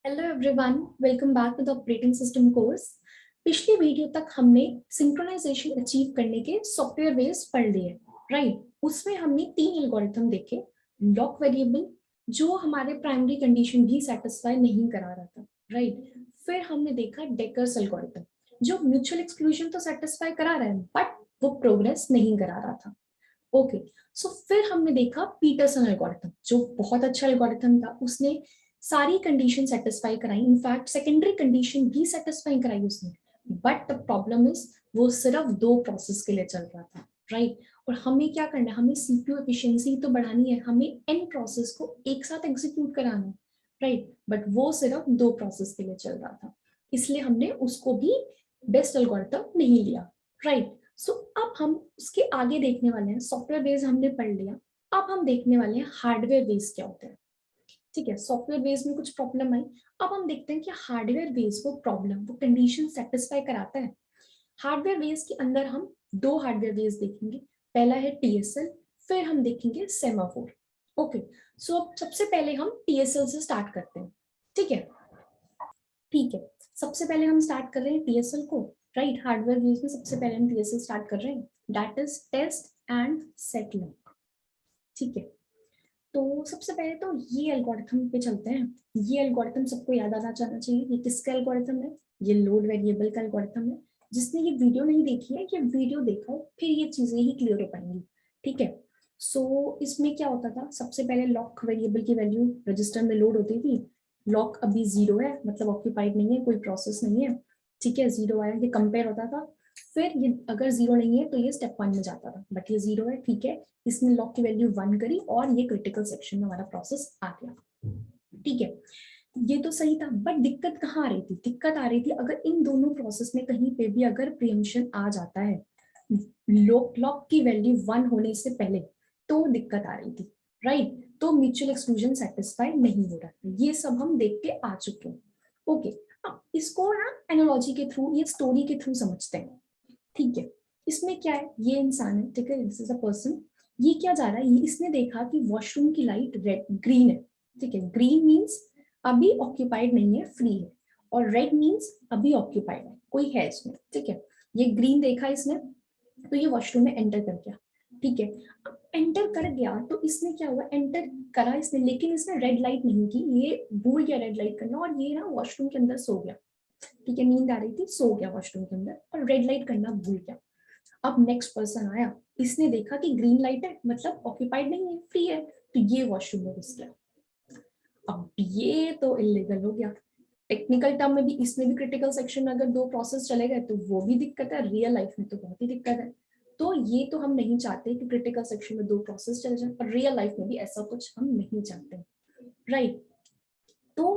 Hello everyone, welcome back to the operating system course. पिछली video तक हमने synchronisation achieve करने के सॉफ्टवेयर वेज पढ़ लिए, राइट। उसमें हमने 3 एल्गोरिथम देखे। लॉक वेरिएबल जो हमारे प्राइमरी कंडीशन भी सेटिस्फाई नहीं करा रहा था, राइट। फिर हमने देखा डेकर्स एल्गोरिथम जो म्यूचुअल एक्सक्लूजन तो सेटिस्फाई करा रहा है बट वो प्रोग्रेस नहीं करा रहा था। ओके, सो फिर हमने देखा पीटरसन एल्गोरिथम जो बहुत अच्छा एल्गोरिथम था। उसने सारी कंडीशन सेटिस्फाई कराई, इनफैक्ट सेकेंडरी कंडीशन भी सेटिस्फाई कराई उसने। बट द प्रॉब्लम इज वो सिर्फ 2 प्रोसेस के लिए चल रहा था, राइट। और हमें क्या करना है, हमें सीपीयू एफिशिएंसी तो बढ़ानी है, हमें एन प्रोसेस को एक साथ एग्जीक्यूट कराना है, राइट। बट वो सिर्फ 2 प्रोसेस के लिए चल रहा था, इसलिए हमने उसको भी बेस्ट एल्गोरिथम नहीं लिया, राइट। सो अब हम उसके आगे देखने वाले हैं। सॉफ्टवेयर बेस हमने पढ़ लिया, अब हम देखने वाले हैं हार्डवेयर बेस क्या होते हैं। ठीक है, सॉफ्टवेयर बेस में कुछ प्रॉब्लम आई, अब हम देखते हैं कि हार्डवेयर बेस वो प्रॉब्लम वो कंडीशन सेटिस्फाई कराता है। हार्डवेयर बेस के अंदर हम 2 हार्डवेयर बेस देखेंगे। पहला है टीएसएल, फिर हम देखेंगे सेमाफोर। ओके, सो अब सबसे पहले हम टीएसएल से स्टार्ट करते हैं। ठीक है, ठीक है, सबसे पहले हम स्टार्ट कर रहे हैं टीएसएल को, राइट। हार्डवेयर बेस में सबसे पहले हम टीएसएल स्टार्ट कर रहे हैं, that is test and settle. ठीक है, तो सबसे पहले तो ये एल्गोरिथम पे चलते हैं। ये एल्गोरिथम सबको याद आना जाना चाहिए। ये किसका एल्गोरिथम है? ये लोड वेरिएबल का एल्गोरिथम है। जिसने ये वीडियो नहीं देखी है, ये वीडियो देखो, फिर ये चीजें ही क्लियर हो पाएंगी। ठीक है, सो इसमें क्या होता था, सबसे पहले लॉक वेरिएबल की वैल्यू रजिस्टर में लोड होती थी। लॉक अभी 0 है, मतलब ऑक्यूपाइड नहीं है, कोई प्रोसेस नहीं है। ठीक है, 0 आया, ये कंपेयर होता था। फिर ये अगर 0 नहीं है तो ये स्टेप 1 में जाता था, बट ये 0 है, ठीक है। इसने लॉक की वैल्यू 1 करी और ये क्रिटिकल सेक्शन में हमारा प्रोसेस आ गया। ठीक है, ये तो सही था, बट दिक्कत कहाँ आ रही थी? दिक्कत आ रही थी अगर इन दोनों प्रोसेस में कहीं पे भी अगर प्रीएम्पशन आ जाता है लॉक की वैल्यू 1 होने से पहले, तो दिक्कत आ रही थी, राइट। तो म्यूचुअल एक्सक्लूजन सेटिस्फाई नहीं हो रहा, ये सब हम देख के आ चुके हैं। ओके, अब इसको ना एनालॉजी के थ्रू, ये स्टोरी के थ्रू समझते हैं। ठीक है, इसमें क्या है, ये इंसान है, ठीक है, दिस इज अ पर्सन। ये क्या जा रहा है, ये इसने देखा कि वॉशरूम की लाइट रेड ग्रीन है। ठीक है, ग्रीन मींस अभी ऑक्यूपाइड नहीं है, फ्री है, और रेड मींस अभी ऑक्यूपाइड है, कोई है इसमें। ठीक है, ये ग्रीन देखा इसने, तो ये वॉशरूम में एंटर कर गया। ठीक है, अब एंटर कर गया तो इसने क्या हुआ, एंटर करा इसने, लेकिन इसने रेड लाइट नहीं की, ये भूल गया रेड लाइट करना, और ये ना वॉशरूम के अंदर सो गया। ठीक है, नींद आ रही थी, सो गया वॉशरूम के अंदर और रेड लाइट करना भूल गया। अब नेक्स्ट पर्सन आया, इसने देखा कि ग्रीन लाइट है, मतलब ऑक्यूपाइड नहीं है, फ्री है, तो ये वॉशरूम में घुस गया। अब ये तो इलीगल हो गया। टेक्निकल टर्म में भी, इसमें भी क्रिटिकल सेक्शन में अगर 2 प्रोसेस चले गए तो वो भी दिक्कत है, रियल लाइफ में तो बहुत ही दिक्कत है। तो ये तो हम नहीं चाहते कि क्रिटिकल सेक्शन में 2 प्रोसेस चले जाए, और रियल लाइफ में भी ऐसा कुछ हम नहीं चाहते, राइट। तो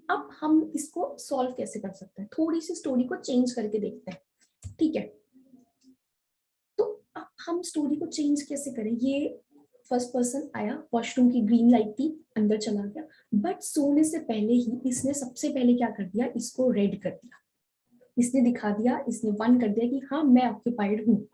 अब हम इसको सॉल्व कैसे कर सकते हैं, थोड़ी सी स्टोरी को चेंज करके देखते हैं। ठीक है, तो अब हम स्टोरी को चेंज कैसे करें। ये फर्स्ट पर्सन आया, वॉशरूम की ग्रीन लाइट थी, अंदर चला गया, बट सोने से पहले ही इसने सबसे पहले क्या कर दिया, इसको रेड कर दिया। इसने दिखा दिया, इसने 1 कर दिया कि हाँ मैं ऑक्यूपाइड हूँ।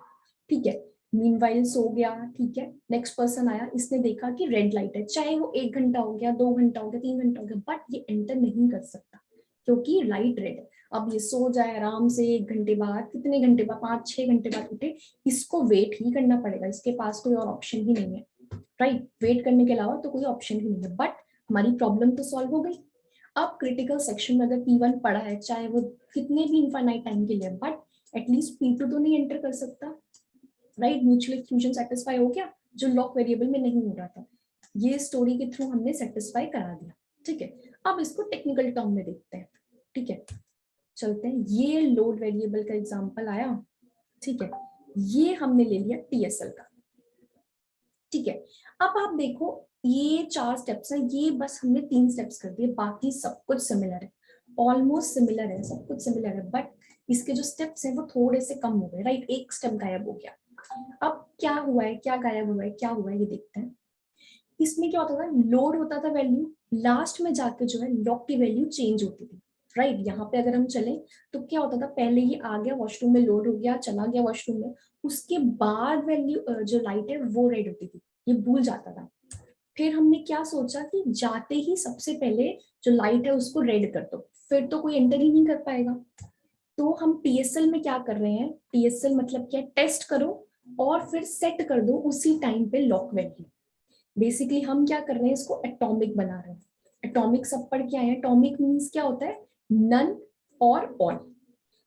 ठीक है, मीनवाइल सो गया। ठीक है, नेक्स्ट पर्सन आया, इसने देखा कि रेड लाइट है, चाहे वो 1 घंटा हो गया, 2 घंटा हो गया, 3 घंटा हो गया, बट ये एंटर नहीं कर सकता क्योंकि लाइट रेड है। अब ये सो जाए आराम से, 1 घंटे बाद, कितने घंटे बाद, 5-6 घंटे बाद उठे, इसको वेट ही करना पड़ेगा, इसके पास कोई और ऑप्शन ही नहीं है, राइट। वेट करने के अलावा तो कोई ऑप्शन ही नहीं है। बट हमारी प्रॉब्लम तो सॉल्व हो गई। अब क्रिटिकल सेक्शन में अगर P1 पड़ा है, चाहे वो कितने भी इनफाइनाइट टाइम के लिए, बट एटलीस्ट P2 तो नहीं एंटर कर सकता, राइट। म्यूचुअल एक्सक्लूजन सेटिस्फाई हो गया, जो लॉक वेरिएबल में नहीं हो रहा था, ये स्टोरी के थ्रू हमने सेटिस्फाई करा दिया। ठीक है, अब इसको टेक्निकल टर्म में देखते हैं। ठीक है, चलते हैं, ये लोड वेरिएबल का एग्जांपल आया। ठीक है, ये हमने ले लिया टीएसएल का। ठीक है, अब आप देखो, ये 4 स्टेप्स हैं, ये बस हमने 3 स्टेप्स कर दिए, बाकी सब कुछ सिमिलर है, ऑलमोस्ट सिमिलर है, सब कुछ सिमिलर है, बट इसके जो स्टेप्स हैं वो थोड़े से कम हो गए, राइट। एक स्टेप गायब हो गया। अब क्या हुआ है, क्या गायब हुआ है, क्या हुआ है, ये देखते हैं। इसमें क्या होता था, लोड होता था वैल्यू, लास्ट में जाके जो है लॉक की वैल्यू चेंज होती थी, राइट। यहाँ पे अगर हम चले तो क्या होता था, पहले ये आ गया वॉशरूम में, लोड हो गया, चला गया वॉशरूम में, उसके बाद वैल्यू जो लाइट है वो रेड होती थी, ये भूल जाता था। फिर हमने क्या सोचा कि जाते ही सबसे पहले जो लाइट है उसको रेड कर दो, फिर तो कोई एंटर ही नहीं कर पाएगा। तो हम टीएसएल में क्या कर रहे हैं, टीएसएल मतलब क्या, टेस्ट करो और फिर सेट कर दो उसी टाइम पे लॉक वैल्यू। बेसिकली हम क्या कर रहे हैं, इसको एटॉमिक बना रहे हैं। एटॉमिक सब पढ़ के आए हैं, एटॉमिक मींस क्या होता है, नन और ऑल,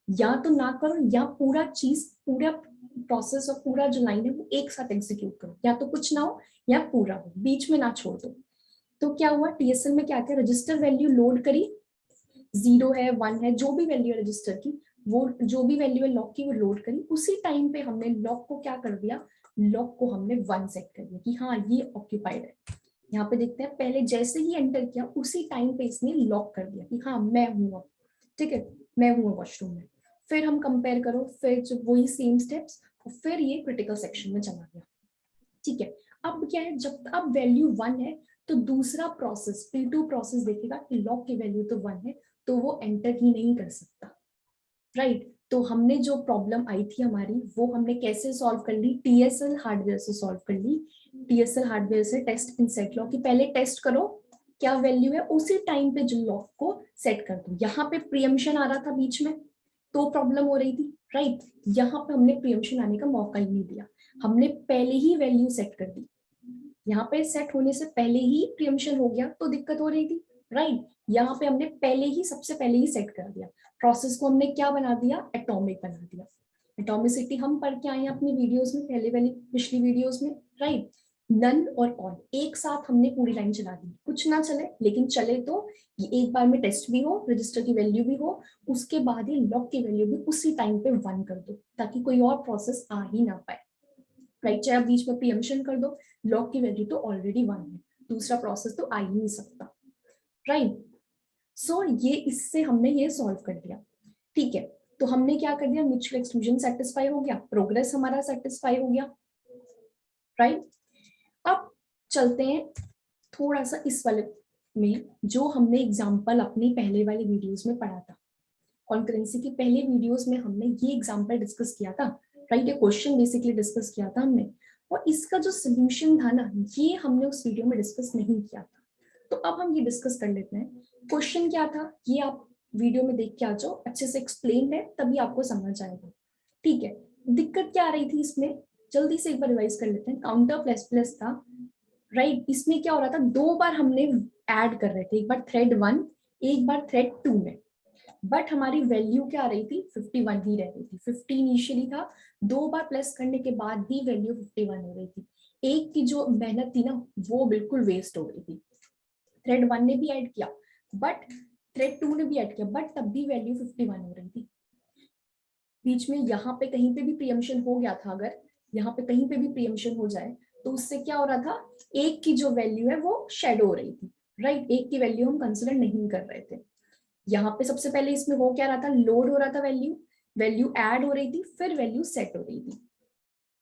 या तो ना करो या पूरा चीज, पूरा प्रोसेस और पूरा जो लाइन है वो एक साथ एग्जीक्यूट करो, या तो कुछ ना हो या पूरा हो, बीच में ना छोड़ दो। तो क्या हुआ, टीएसएल में क्या किया, रजिस्टर वैल्यू लोड करी, 0 है 1 है जो भी वैल्यू है रजिस्टर की, वो जो भी वैल्यू है लॉक की वो लोड करी, उसी टाइम पे हमने लॉक को क्या कर दिया, लॉक को हमने 1 सेट कर दिया कि हाँ ये ऑक्यूपाइड है। यहाँ पे देखते हैं, पहले जैसे ही एंटर किया उसी टाइम पे इसने लॉक कर दिया कि हाँ मैं हूँ, ठीक है मैं हूँ वॉशरूम में। फिर हम कंपेयर करो, फिर जो वही सेम स्टेप्स, और फिर ये क्रिटिकल सेक्शन में चला गया, ठीक है। अब क्या है, जब अब वैल्यू 1 है तो दूसरा प्रोसेस P2 प्रोसेस देखेगा कि लॉक की वैल्यू तो 1 है, तो वो एंटर ही नहीं कर सकता, राइट। तो हमने जो प्रॉब्लम आई थी हमारी, वो हमने कैसे सॉल्व कर ली, टीएसएल हार्डवेयर से सॉल्व कर ली। टीएसएल हार्डवेयर से टेस्ट इन सेट लॉक की पहले टेस्ट करो क्या वैल्यू है, उसी टाइम पे जो लॉक को सेट कर दो। यहाँ पे प्रीएम्पशन आ रहा था बीच में तो प्रॉब्लम हो रही थी, राइट। यहाँ पे हमने प्रीएम्पशन आने का मौका ही नहीं दिया, हमने पहले ही वैल्यू सेट कर दी। यहाँ पे सेट होने से पहले ही प्रीएम्पशन हो गया तो दिक्कत हो रही थी, राइट। यहाँ पे हमने पहले ही, सबसे पहले ही सेट कर दिया, प्रोसेस को हमने क्या बना दिया, एटॉमिक बना दिया। एटॉमिसिटी हम पढ़ के आए हैं अपनी वीडियोस में, पहले वाली पिछली वीडियोस में, राइट। नन और ऑल एक साथ हमने पूरी लाइन चला दी, कुछ ना चले लेकिन चले तो ये एक बार में टेस्ट भी हो, रजिस्टर की वैल्यू भी हो, उसके बाद ये लॉक की वैल्यू भी उसी टाइम पे 1 कर दो ताकि कोई और प्रोसेस आ ही ना पाए, राइट। चाहे आप बीच में प्रीएम्पशन कर दो, लॉक की वैल्यू तो ऑलरेडी 1 है, दूसरा प्रोसेस तो आ ही नहीं सकता, राइट। सो ये इससे हमने ये सॉल्व कर दिया, ठीक है। तो हमने क्या कर दिया, म्यूचुअल एक्सक्लूजन सेटिस्फाई हो गया, प्रोग्रेस हमारा सेटिस्फाई हो गया, राइट। अब चलते हैं थोड़ा सा इस वाले में, जो हमने एग्जांपल अपनी पहले वाली वीडियोस में पढ़ा था। कॉन्करेंसी की पहले वीडियोस में हमने ये एग्जांपल डिस्कस किया था, राइट। ये क्वेश्चन बेसिकली डिस्कस किया था हमने, और इसका जो सोल्यूशन था ना, ये हमने उस वीडियो में डिस्कस नहीं किया था। तो अब हम ये डिस्कस कर लेते हैं। क्वेश्चन क्या था ये आप वीडियो में देख के आ जाओ, अच्छे से एक्सप्लेन है तभी आपको समझ आएगा, ठीक है। दिक्कत क्या आ रही थी इसमें, जल्दी से एक बार रिवाइज कर लेते हैं। काउंटर प्लस प्लस था, राइट। इसमें क्या हो रहा था, 2 बार हमने ऐड कर रहे थे, एक बार थ्रेड 1 एक बार थ्रेड 2 में, बट हमारी वैल्यू क्या आ रही थी, 51 ही रह रही थी। 50 इनिशियली था, 2 बार प्लस करने के बाद भी वैल्यू 51 हो रही थी। एक की जो मेहनत थी ना वो बिल्कुल वेस्ट हो रही थी। थ्रेड 1 ने भी ऐड किया बट थ्रेड 2 ने भी ऐड किया, बट तब भी वैल्यू 51 हो रही थी। बीच में यहाँ पे कहीं पे भी प्रीएम्पशन हो गया था, अगर यहाँ पे कहीं पे भी प्रीएम्पशन हो जाए तो उससे क्या हो रहा था, एक की जो वैल्यू है वो शेडो हो रही थी, राइट। एक की वैल्यू हम कंसिडर नहीं कर रहे थे। यहाँ पे सबसे पहले इसमें वो क्या रहा था, लोड हो रहा था वैल्यू, वैल्यू ऐड हो रही थी, फिर वैल्यू सेट हो रही थी।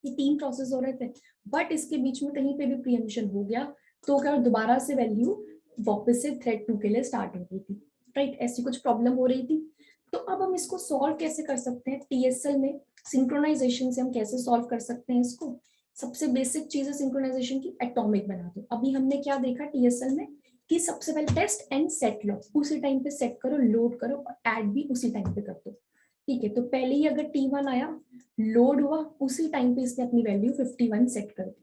ये 3 प्रोसेस हो रहे थे, बट इसके बीच में कहीं पे भी प्रीएम्पशन हो गया तो क्या दोबारा से वैल्यू वापस से थ्रेड 2 के लिए स्टार्ट हो गई थी, राइट। ऐसी कुछ प्रॉब्लम हो रही थी। तो अब हम इसको सॉल्व कैसे कर सकते हैं, टीएसएल में सिंक्रोनाइजेशन से हम कैसे सॉल्व कर सकते हैं इसको। सबसे बेसिक चीज है सिंक्रोनाइजेशन की, एटॉमिक बना दो। अभी हमने क्या देखा टीएसएल में कि सबसे पहले टेस्ट एंड सेट लो, उसी टाइम पे सेट करो, लोड करो और ऐड भी उसी टाइम पे कर दो, ठीक है। तो पहले ही अगर T1 आया, लोड हुआ, उसी टाइम पे इसने अपनी वैल्यू 51 सेट कर दी।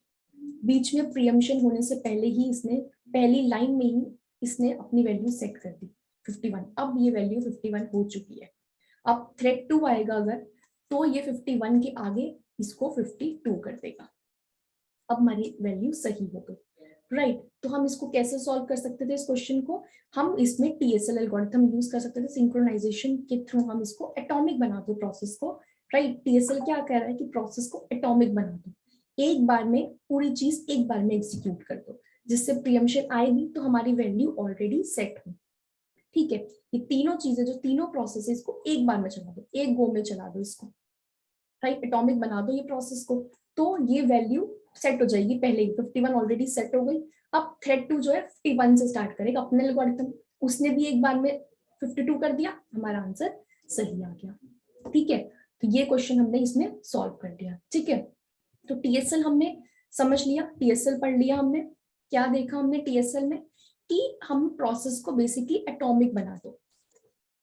बीच में प्रीएम्पशन होने से पहले ही इसने पहली लाइन में ही इसने अपनी वैल्यू सेट कर दी 51। अब ये वैल्यू 51 हो चुकी है। अब थ्रेड 2 आएगा अगर, तो ये 51 के आगे इसको 52 कर देगा। अब हमारी वैल्यू सही हो गई, राइट। तो हम इसको कैसे सॉल्व कर सकते थे इस क्वेश्चन को, हम इसमें टीएसएल एल्गोरिथम यूज कर सकते थे, सिंक्रोनाइजेशन के थ्रू हम इसको एटॉमिक बना दो प्रोसेस को, राइट। टीएसएल क्या कह रहा है कि प्रोसेस को एटॉमिक बना दो, एक बार में पूरी चीज एक बार में एग्जीक्यूट कर दो, जिससे प्रीएम्पशन आएगी तो हमारी वैल्यू ऑलरेडी सेट हो, ठीक है। ये तीनों चीजें, जो तीनों प्रोसेस है, इसको एक बार में चला दो, एक गो में चला दो इसको, राइट। एटॉमिक बना दो ये प्रोसेस को, तो ये वैल्यू सेट हो जाएगी पहले ही, 51 ऑलरेडी सेट हो गई। अब थ्रेड 2 जो है 51 से स्टार्ट करेगा अपने एल्गोरिथम, उसने भी एक बार में 52 कर दिया, हमारा आंसर सही आ गया, ठीक है। तो ये क्वेश्चन हमने इसमें सॉल्व कर दिया, ठीक है। तो टीएसएल हमने समझ लिया, टीएसएल पढ़ लिया हमने, क्या देखा हमने टीएसएल में कि हम प्रोसेस को बेसिकली एटॉमिक बना दो,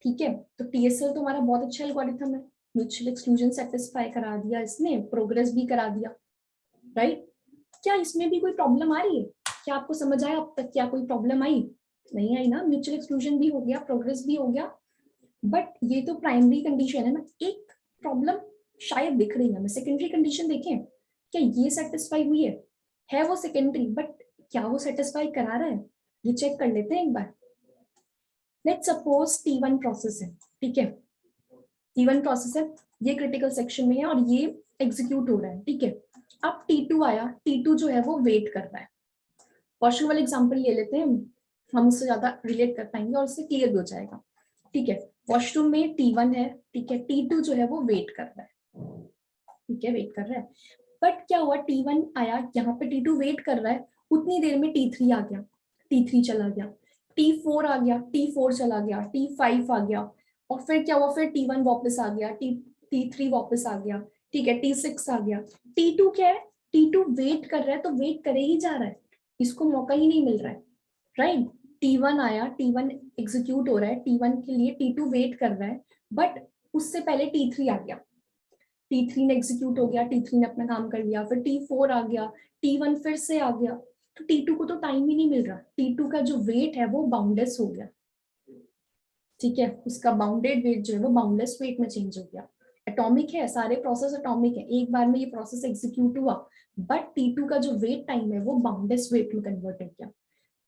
ठीक है। तो टीएसएल तो हमारा बहुत अच्छा एल्गोरिथम है, म्यूचुअल एक्सक्लूजन सेटिस्फाई करा दिया इसने, प्रोग्रेस भी करा दिया, राइट। क्या इसमें भी कोई प्रॉब्लम आ रही है? क्या आपको समझ आया अब तक? क्या कोई प्रॉब्लम आई? नहीं आई ना, म्यूचुअल एक्सक्लूजन भी हो गया, प्रोग्रेस भी हो गया, बट ये तो प्राइमरी कंडीशन है ना। एक प्रॉब्लम शायद दिख रही है हमें, सेकेंडरी कंडीशन देखें, क्या ये सेटिस्फाई हुई है वो सेकेंडरी, बट क्या वो सेटिस्फाई करा रहा है, ये चेक कर लेते हैं एक बार। लेट्स सपोज T1 प्रोसेस है, ठीक है, T1 प्रोसेस है, ये क्रिटिकल सेक्शन में है और ये एग्जीक्यूट हो रहा है, ठीक है। अब T2 आया, T2 जो है वो वेट कर रहा है। वॉशरूम वाला एग्जांपल ले लेते हैं, हम उससे ज्यादा रिलेट कर पाएंगे और उससे क्लियर भी हो जाएगा, ठीक है। वॉशरूम में T1 है, ठीक है, T2 जो है वो वेट कर रहा है, ठीक है, वेट कर रहा है। बट क्या हुआ, T1 आया, यहाँ पे T2 वेट कर रहा है, उतनी देर में T3 आ गया, T3 चला गया, T4 आ गया, T4 चला गया, T5 आ गया, और फिर क्या हुआ, फिर T1 वापस आ गया, T3 वापस आ गया, ठीक है, T6 आ गया। T2 क्या है, T2 वेट कर रहा है, तो वेट करे ही जा रहा है, इसको मौका ही नहीं मिल रहा है, राइट। T1 आया, T1 एग्जीक्यूट हो रहा है, T1 के लिए T2 वेट कर रहा है, बट उससे पहले T3 आ गया, T3 ने एग्जीक्यूट हो गया, T3 ने अपना काम कर लिया, फिर T4 आ गया, T1 फिर से आ गया, तो T2 को तो टाइम ही नहीं मिल रहा, T2 का जो वेट है वो बाउंडलेस हो गया, ठीक है, उसका बाउंडेड वेट जो है वो बाउंडलेस वेट में चेंज हो गया। एटॉमिक है, सारे प्रोसेस एटॉमिक है, एक बार में ये प्रोसेस एग्जीक्यूट हुआ, बट T2 का जो वेट टाइम है वो बाउंडलेस वेट में कन्वर्ट हो गया।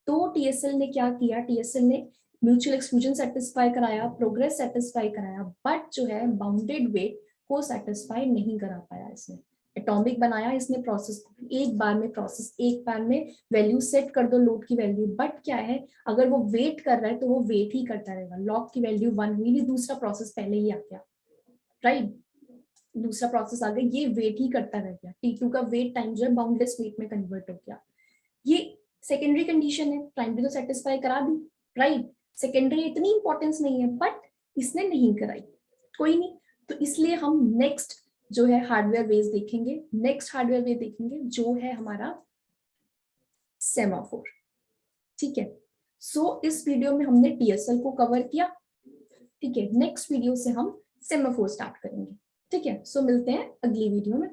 तो टीएसएल ने क्या किया, टीएसएल ने म्यूचुअल एक्सक्लूजन सेटिस्फाई कराया, प्रोग्रेस सेटिस्फाई कराया, बट जो है बाउंडेड वेट को सेटिस्फाई नहीं करा पाया इसने। एटॉमिक बनाया इसने प्रोसेस को, एक बार में प्रोसेस, एक बार में वैल्यू सेट कर दो लोड की वैल्यू, बट क्या है, अगर वो वेट कर रहा है तो वो वेट ही करता रहेगा, लॉग की वैल्यू 1 हुई नहीं, दूसरा प्रोसेस पहले ही आ गया, राइट, दूसरा प्रोसेस आ गया, ये वेट ही करता रह गया, T2 का वेट टाइम जो है बाउंडलेस वेट में कन्वर्ट हो गया। ये सेकेंडरी कंडीशन है, प्राइमरी तो सेटिस्फाई करा दी, राइट। सेकेंडरी इतनी इंपॉर्टेंस नहीं है, बट इसने नहीं कराई, कोई नहीं। तो इसलिए हम नेक्स्ट जो है हार्डवेयर वेज देखेंगे, नेक्स्ट हार्डवेयर वेज देखेंगे जो है हमारा सेमाफोर, ठीक है। सो इस वीडियो में हमने टीएसएल को कवर किया, ठीक है, नेक्स्ट वीडियो से हम सेमाफोर स्टार्ट करेंगे, ठीक है। सो मिलते हैं अगली वीडियो में।